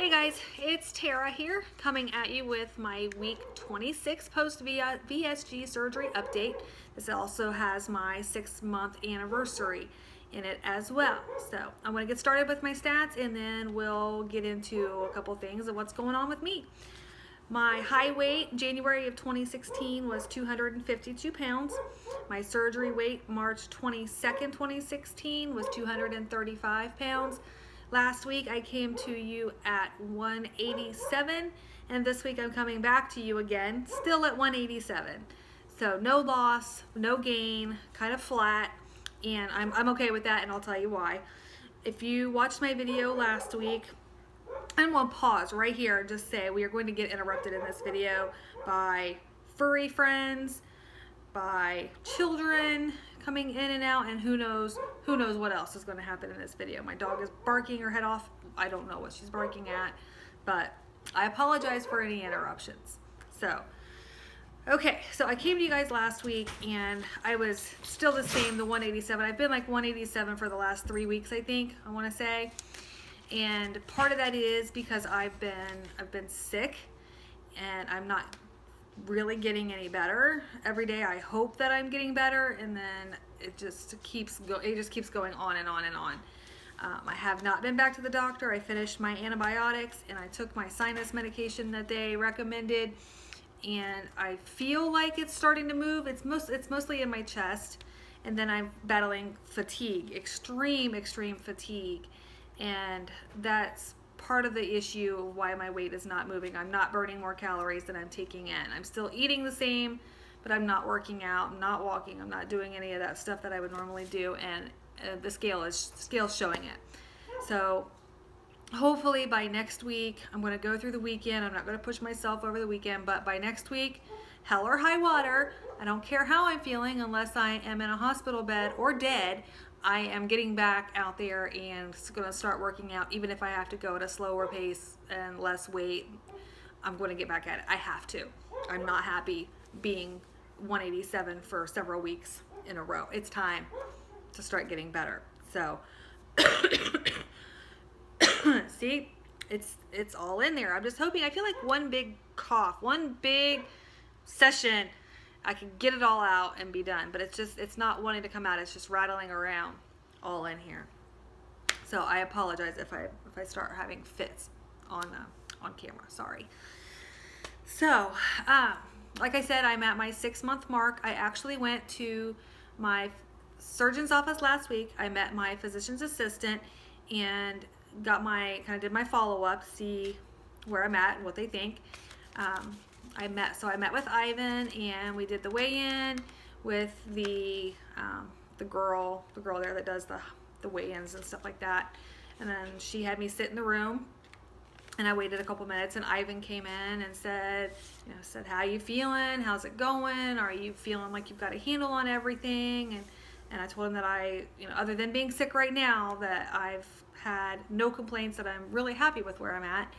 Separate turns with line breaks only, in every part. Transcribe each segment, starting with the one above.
Hey guys, it's Tara here coming at you with my week 26 post VSG surgery update. This also has my 6-month anniversary in it as well. So I'm going to get started with my stats and then we'll get into a couple things of what's going on with me. My high weight January of 2016 was 252 pounds. My surgery weight March 22nd, 2016 was 235 pounds. Last week I came to you at 187, and this week I'm coming back to you again, still at 187. So no loss, no gain, kind of flat, and I'm okay with that, and I'll tell you why. If you watched my video last week, I'm going to pause right here and just say we are going to get interrupted in this video by furry friends, by children coming in and out, and who knows what else is going to happen in this video. My dog is barking her head off. I don't know what she's barking at, but I apologize for any interruptions. So I came to you guys last week and I was still the same, the 187. I've been like 187 for the last 3 weeks, I think, I want to say. And part of that is because I've been sick and I'm not really getting any better. Every day I hope that I'm getting better, and then it just keeps going on and on and on. I have not been back to the doctor. I finished my antibiotics and I took my sinus medication that they recommended, and I feel like it's starting to move. It's mostly in my chest, and then I'm battling fatigue, extreme fatigue, and that's part of the issue of why my weight is not moving. I'm not burning more calories than I'm taking in. I'm still eating the same, but I'm not working out, I'm not walking, I'm not doing any of that stuff that I would normally do, and the scale's showing it. So hopefully by next week, I'm going to go through the weekend. I'm not going to push myself over the weekend, but by next week, hell or high water, I don't care how I'm feeling unless I am in a hospital bed or dead, I am getting back out there and going to start working out. Even if I have to go at a slower pace and less weight, I'm going to get back at it. I have to. I'm not happy being 187 for several weeks in a row. It's time to start getting better. So, see, it's all in there. I'm just hoping. I feel like one big cough, one big session, I can get it all out and be done, but it's not wanting to come out. It's just rattling around all in here. So I apologize if I start having fits on camera. Sorry. So like I said, I'm at my 6-month mark. I actually went to my surgeon's office last week. I met my physician's assistant and did my follow-up, see where I'm at and what they think. I met with Ivan, and we did the weigh-in with the girl there that does the weigh-ins and stuff like that. And then she had me sit in the room, and I waited a couple minutes, and Ivan came in and said, how you feeling? How's it going? Are you feeling like you've got a handle on everything? And I told him that other than being sick right now, that I've had no complaints, that I'm really happy with where I'm at.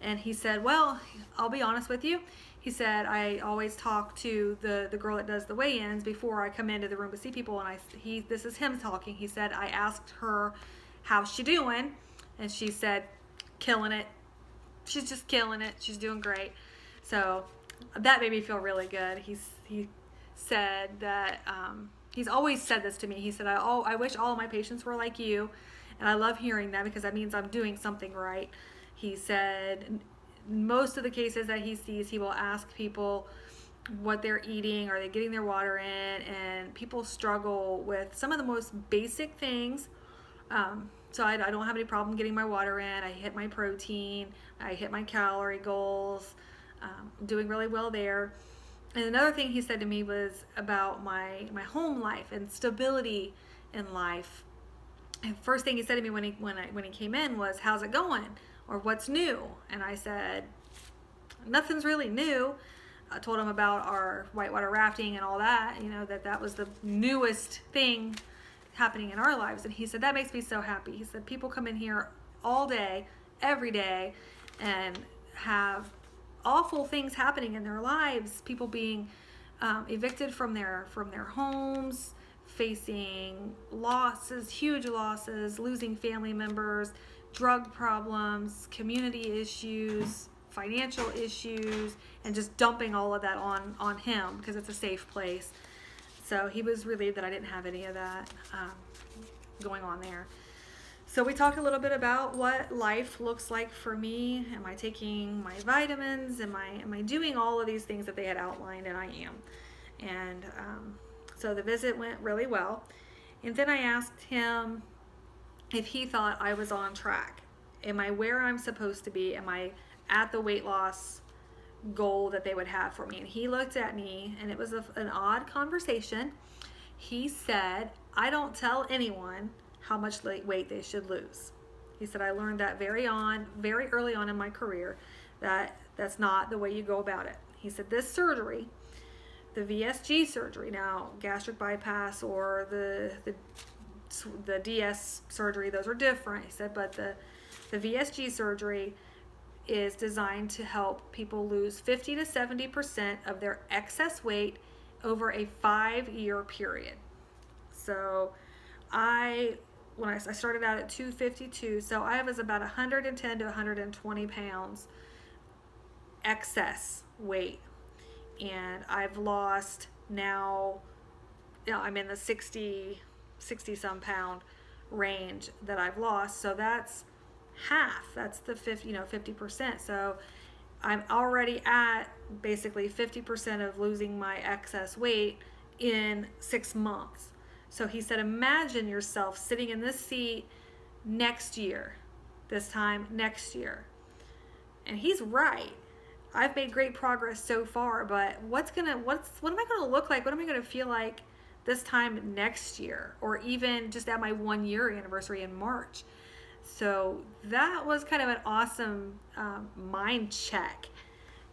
And he said, well, I'll be honest with you. He said, I always talk to the girl that does the weigh-ins before I come into the room to see people, and this is him talking. He said, I asked her, how's she doing? And she said, killing it. She's just killing it. She's doing great. So that made me feel really good. He said that, he's always said this to me. He said, I wish all of my patients were like you, and I love hearing that because that means I'm doing something right. He said most of the cases that he sees, he will ask people what they're eating, are they getting their water in, and people struggle with some of the most basic things. So I don't have any problem getting my water in. I hit my protein, I hit my calorie goals, doing really well there. And another thing he said to me was about my home life and stability in life. And first thing he said to me when he came in was, how's it going? Or what's new? And I said, nothing's really new. I told him about our whitewater rafting and all that, that was the newest thing happening in our lives. And he said, that makes me so happy. He said, people come in here all day, every day, and have awful things happening in their lives. People being evicted from their homes, facing losses, huge losses, losing family members, drug problems, community issues, financial issues, and just dumping all of that on him because it's a safe place. So he was relieved that I didn't have any of that going on there. So we talked a little bit about what life looks like for me. Am I taking my vitamins? Am I doing all of these things that they had outlined? And I am. And so the visit went really well. And then I asked him if he thought I was on track. Am I where I'm supposed to be? Am I at the weight loss goal that they would have for me? And he looked at me, and it was an odd conversation. He said, I don't tell anyone how much weight they should lose. He said, I learned that very early on in my career, that that's not the way you go about it. He said, this surgery, the VSG surgery, now gastric bypass or the DS surgery, those are different. He said, but the VSG surgery is designed to help people lose 50 to 70% of their excess weight over a 5-year period. So when I started out at 252, so I was about 110 to 120 pounds excess weight, and I've lost now, I'm in the 60 some pound range that I've lost. So that's half. That's the 50%. So I'm already at basically 50% of losing my excess weight in 6 months. So he said, imagine yourself sitting in this seat next year, this time next year. And he's right. I've made great progress so far, but what am I gonna look like? What am I gonna feel like this time next year, or even just at my 1-year anniversary in March? So that was kind of an awesome mind check,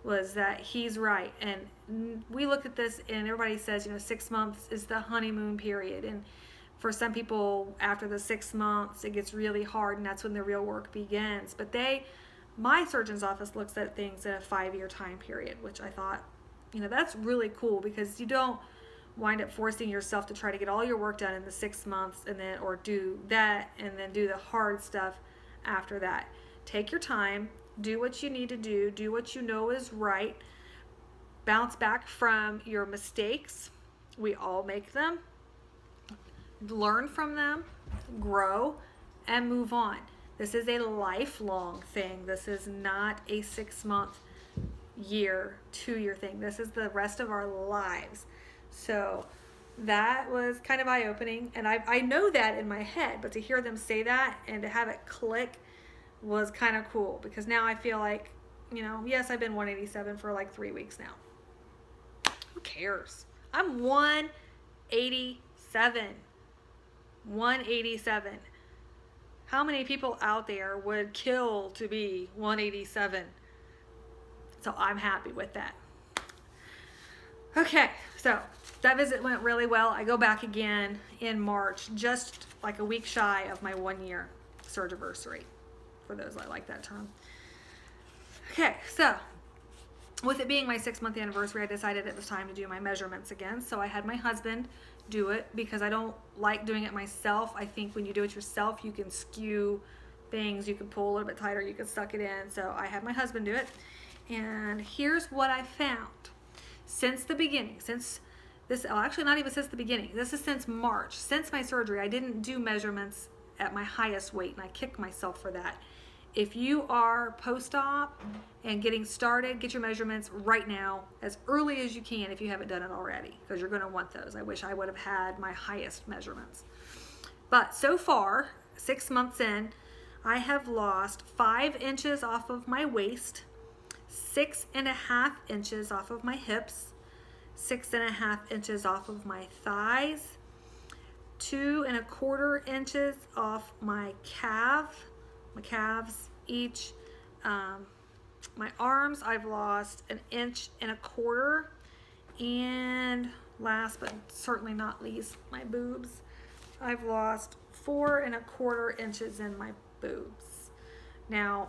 was that he's right. And we look at this and everybody says, 6 months is the honeymoon period. And for some people, after the 6 months, it gets really hard, and that's when the real work begins. But my surgeon's office looks at things in a 5-year time period, which I thought, that's really cool, because you don't wind up forcing yourself to try to get all your work done in the 6 months or do that and then do the hard stuff after that. Take your time, do what you need to do what you know is right, bounce back from your mistakes. We all make them. Learn from them, grow, and move on. This is a lifelong thing. This is not a 6-month, year, 2-year thing. This is the rest of our lives. So that was kind of eye-opening, and I know that in my head, but to hear them say that and to have it click was kind of cool, because now I feel like, yes, I've been 187 for like 3 weeks now. Who cares? I'm 187. 187. How many people out there would kill to be 187? So I'm happy with that. Okay, so that visit went really well. I go back again in March, just like a week shy of my 1-year surgiversary, for those that like that term. Okay, so with it being my 6-month anniversary, I decided it was time to do my measurements again. So I had my husband do it, because I don't like doing it myself. I think when you do it yourself, you can skew things, you can pull a little bit tighter, you can suck it in. So I had my husband do it, and here's what I found. Since the beginning, actually not even since the beginning, this is since March, since my surgery, I didn't do measurements at my highest weight, and I kicked myself for that. If you are post-op and getting started, get your measurements right now, as early as you can if you haven't done it already, because you're going to want those. I wish I would have had my highest measurements. But so far, 6 months in, I have lost 5 inches off of my waist, 6.5 inches off of my hips, 6.5 inches off of my thighs, 2.25 inches off my calves each. My arms, I've lost 1.25 inches, and last but certainly not least, my boobs. I've lost 4.25 inches in my boobs. Now,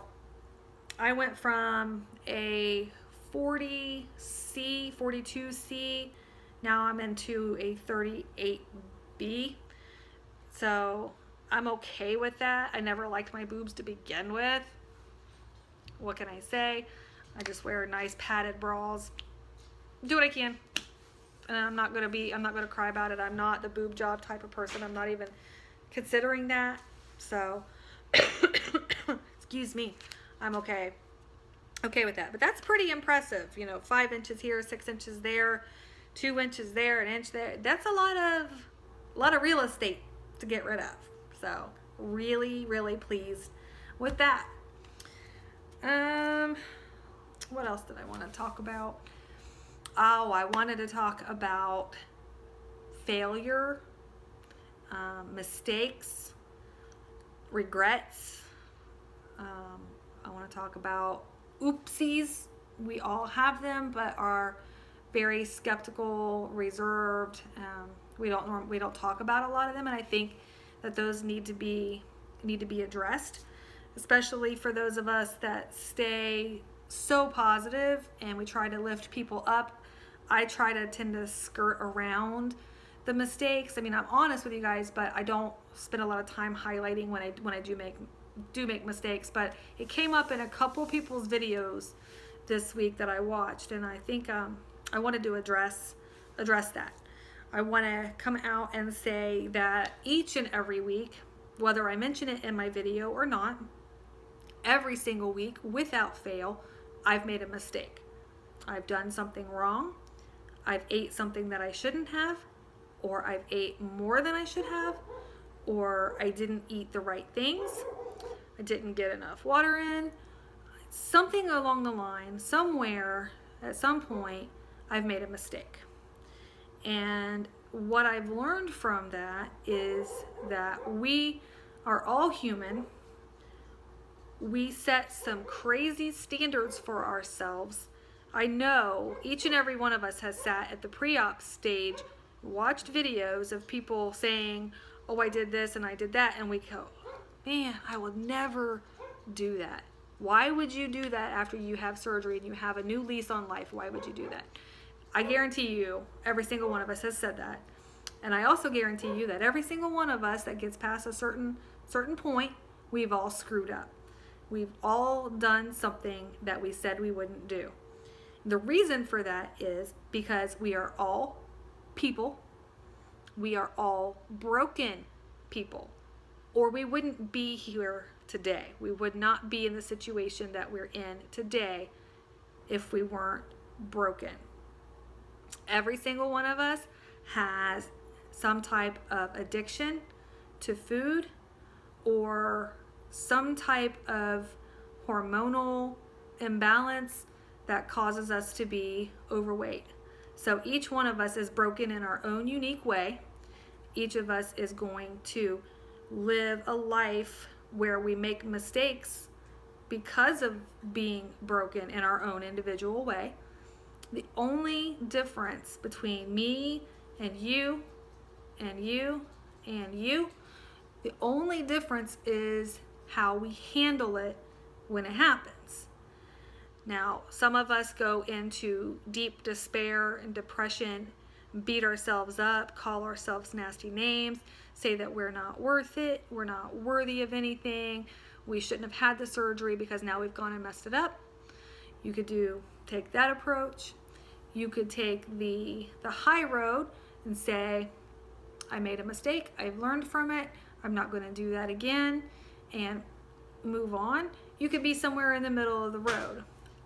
I went from a 40C, 42C, now I'm into a 38B. So I'm okay with that. I never liked my boobs to begin with. What can I say? I just wear nice padded bras. Do what I can. And I'm not gonna cry about it. I'm not the boob job type of person. I'm not even considering that. So, excuse me. I'm okay with that. But that's pretty impressive. 5 inches here, 6 inches there, 2 inches there, 1 inch there. That's a lot of real estate to get rid of. So really, really pleased with that. What else did I want to talk about? Oh, I wanted to talk about failure, mistakes, regrets. I want to talk about oopsies. We all have them, but are very skeptical, reserved. We don't talk about a lot of them, and I think that those need to be addressed, especially for those of us that stay so positive and we try to lift people up. I tend to skirt around the mistakes. I mean, I'm honest with you guys, but I don't spend a lot of time highlighting when I do make mistakes. But it came up in a couple people's videos this week that I watched, and I think I wanted to address that. I want to come out and say that each and every week, whether I mention it in my video or not, every single week, without fail, I've made a mistake. I've done something wrong. I've ate something that I shouldn't have, or I've ate more than I should have, or I didn't eat the right things. I didn't get enough water in. Something along the line, somewhere, at some point, I've made a mistake. And what I've learned from that is that we are all human. We set some crazy standards for ourselves. I know each and every one of us has sat at the pre-op stage, watched videos of people saying, oh, I did this and I did that, and we go, man, I will never do that. Why would you do that after you have surgery and you have a new lease on life? Why would you do that? I guarantee you, every single one of us has said that. And I also guarantee you that every single one of us that gets past a certain point, we've all screwed up. We've all done something that we said we wouldn't do. The reason for that is because we are all people. We are all broken people. Or we wouldn't be here today. We would not be in the situation that we're in today if we weren't broken. Every single one of us has some type of addiction to food or some type of hormonal imbalance that causes us to be overweight. So each one of us is broken in our own unique way. Each of us is going to live a life where we make mistakes because of being broken in our own individual way. The only difference between me and you and you and you, the only difference is how we handle it when it happens. Now, some of us go into deep despair and depression, beat ourselves up, call ourselves nasty names, say that we're not worth it, we're not worthy of anything, we shouldn't have had the surgery because now we've gone and messed it up. You could take that approach. You could take the high road and say, I made a mistake, I've learned from it, I'm not going to do that again, and move on. You could be somewhere in the middle of the road.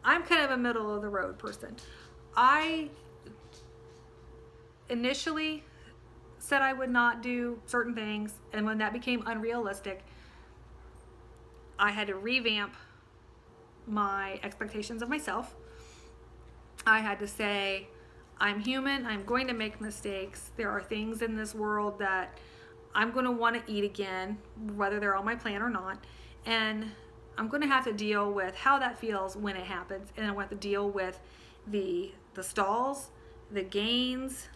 I'm kind of a middle of the road person. I initially said I would not do certain things, and when that became unrealistic, I had to revamp my expectations of myself. I had to say, I'm human, I'm going to make mistakes. There are things in this world that I'm going to want to eat again, whether they're on my plan or not, and I'm going to have to deal with how that feels when it happens, and I want to deal with the stalls, the gains,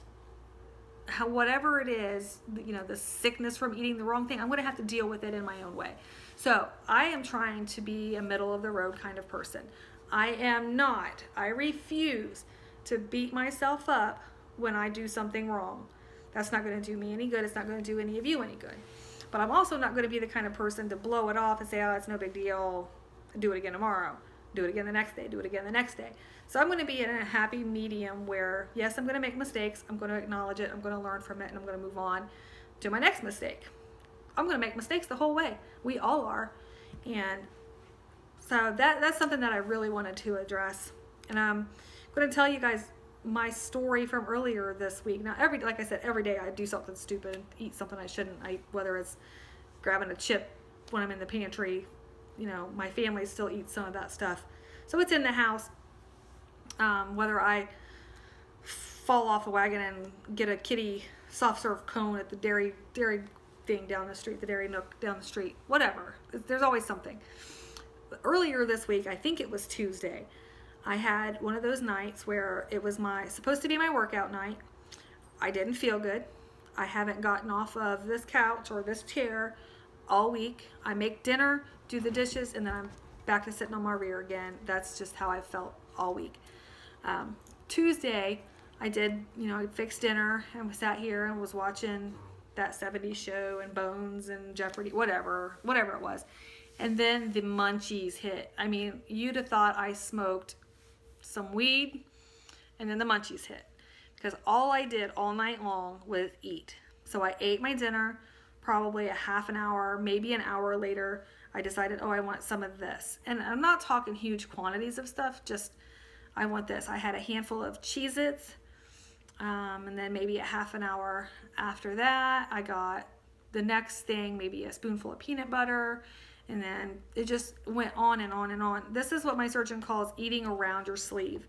whatever it is, the sickness from eating the wrong thing. I'm going to have to deal with it in my own way. So I am trying to be a middle of the road kind of person. I refuse to beat myself up when I do something wrong. That's not going to do me any good. It's not going to do any of you any good. But I'm also not going to be the kind of person to blow it off and say, oh, it's no big deal, do it again tomorrow, do it again the next day, do it again the next day. So I'm going to be in a happy medium where, yes, I'm going to make mistakes, I'm going to acknowledge it, I'm going to learn from it, and I'm going to move on to my next mistake. I'm going to make mistakes the whole way. We all are. And so that's something that I really wanted to address. And I'm going to tell you guys my story from earlier this week. Now, like I said, every day I do something stupid, eat something I shouldn't. Whether it's grabbing a chip when I'm in the pantry, my family still eats some of that stuff. So it's in the house. Whether I fall off a wagon and get a kitty soft serve cone at the dairy thing down the street, the Dairy Nook down the street, whatever. There's always something. Earlier this week, I think it was Tuesday, I had one of those nights where it was supposed to be my workout night. I didn't feel good. I haven't gotten off of this couch or this chair all week. I make dinner, do the dishes, and then I'm back to sitting on my rear again. That's just how I felt all week. Tuesday, I did, I fixed dinner and we sat here and was watching that 70s show and Bones and Jeopardy, whatever it was. And then the munchies hit. I mean, you'd have thought I smoked some weed, and then the munchies hit. Because all I did all night long was eat. So I ate my dinner, probably a half an hour, maybe an hour later, I decided, I want some of this. And I'm not talking huge quantities of stuff, just I want this. I had a handful of Cheez-Its, and then maybe a half an hour after that, I got the next thing, maybe a spoonful of peanut butter, and then it just went on and on and on. This is what my surgeon calls eating around your sleeve.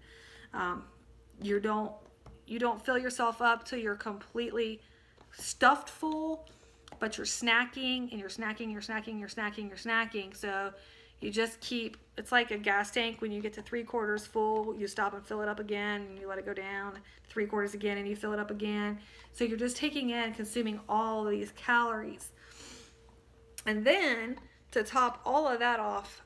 You don't fill yourself up till you're completely stuffed full, but you're snacking and you're snacking, you're snacking, you're snacking, you're snacking. So you just keep, it's like a gas tank. When you get to 3/4 full, you stop and fill it up again, and you let it go down 3/4 again, and you fill it up again. So you're just taking in, consuming all of these calories. And then to top all of that off,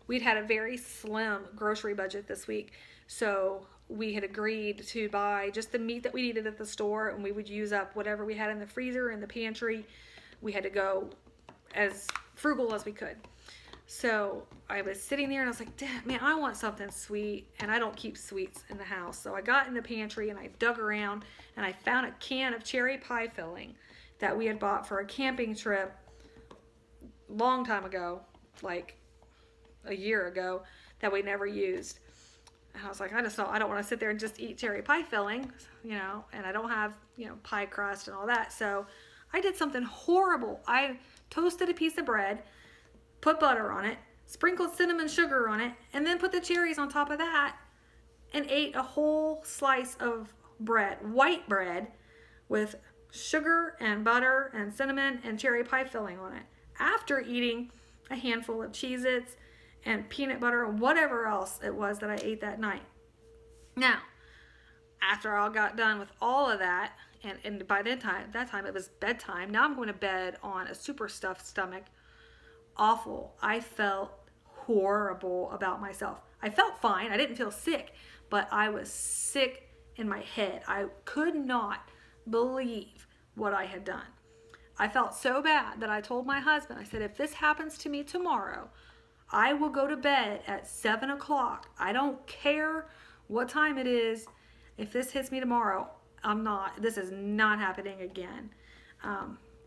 we'd had a very slim grocery budget this week. So we had agreed to buy just the meat that we needed at the store, and we would use up whatever we had in the freezer, in the pantry. We had to go as frugal as we could. So I was sitting there and I was like, Dad, man, I want something sweet, and I don't keep sweets in the house. So I got in the pantry and I dug around and I found a can of cherry pie filling that we had bought for a camping trip long time ago, like a year ago, that we never used. And I was like, I don't want to sit there and just eat cherry pie filling, and I don't have, pie crust and all that. So I did something horrible. I toasted a piece of bread, put butter on it, sprinkled cinnamon sugar on it, and then put the cherries on top of that, and ate a whole slice of bread, white bread, with sugar and butter and cinnamon and cherry pie filling on it, after eating a handful of Cheez-Its and peanut butter and whatever else it was that I ate that night. Now, after I got done with all of that, and by that time it was bedtime. Now I'm going to bed on a super stuffed stomach. Awful. I felt horrible about myself. I felt fine. I didn't feel sick, but I was sick in my head. I could not believe what I had done. I felt so bad that I told my husband, I said, if this happens to me tomorrow, I will go to bed at 7 o'clock. I don't care what time it is. If this hits me tomorrow, this is not happening again.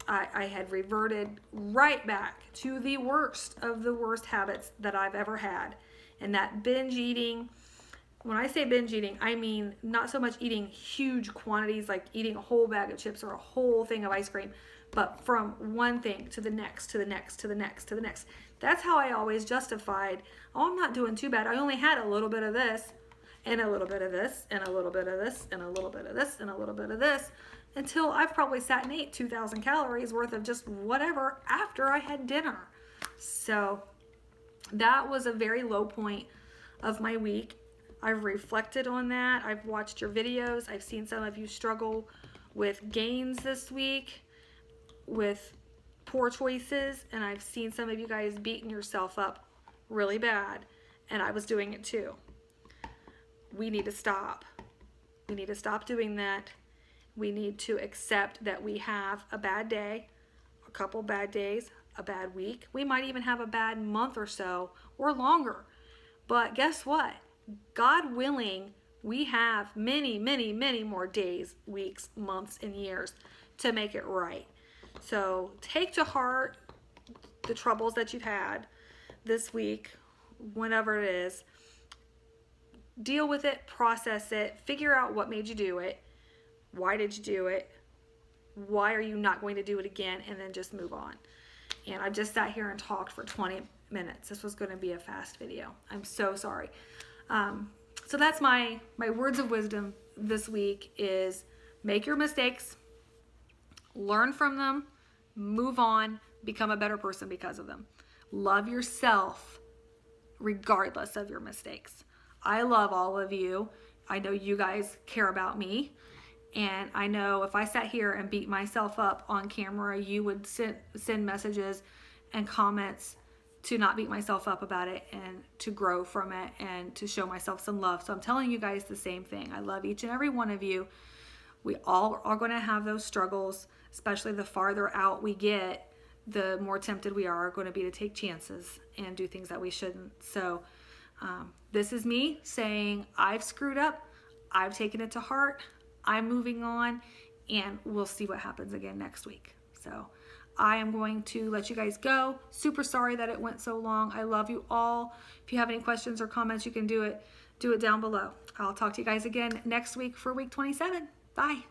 I had reverted right back to the worst of the worst habits that I've ever had. And that binge eating, when I say binge eating, I mean not so much eating huge quantities, like eating a whole bag of chips or a whole thing of ice cream, but from one thing to the next, to the next, to the next, to the next. That's how I always justified, I'm not doing too bad. I only had a little bit of this, and a little bit of this, and a little bit of this, and a little bit of this, and a little bit of this, until I've probably sat and ate 2,000 calories worth of just whatever after I had dinner. So that was a very low point of my week. I've reflected on that. I've watched your videos. I've seen some of you struggle with gains this week, with poor choices, and I've seen some of you guys beating yourself up really bad, and I was doing it too. We need to stop. We need to stop doing that. We need to accept that we have a bad day, couple bad days, a bad week. We might even have a bad month or so or longer. But guess what? God willing, we have many, many, many more days, weeks, months, and years to make it right. So take to heart the troubles that you've had this week, whenever it is. Deal with it, process it, figure out what made you do it. Why did you do it? Why are you not going to do it again? And then just move on. And I just sat here and talked for 20 minutes. This was going to be a fast video. I'm so sorry. So that's my words of wisdom this week is make your mistakes, learn from them, move on, become a better person because of them. Love yourself regardless of your mistakes. I love all of you. I know you guys care about me. And I know if I sat here and beat myself up on camera, you would send messages and comments to not beat myself up about it and to grow from it and to show myself some love. So I'm telling you guys the same thing. I love each and every one of you. We all are going to have those struggles, especially the farther out we get, the more tempted we are going to be to take chances and do things that we shouldn't. So this is me saying I've screwed up. I've taken it to heart. I'm moving on, and we'll see what happens again next week. So I am going to let you guys go. Super sorry that it went so long. I love you all. If you have any questions or comments, you can do it down below. I'll talk to you guys again next week for week 27. Bye.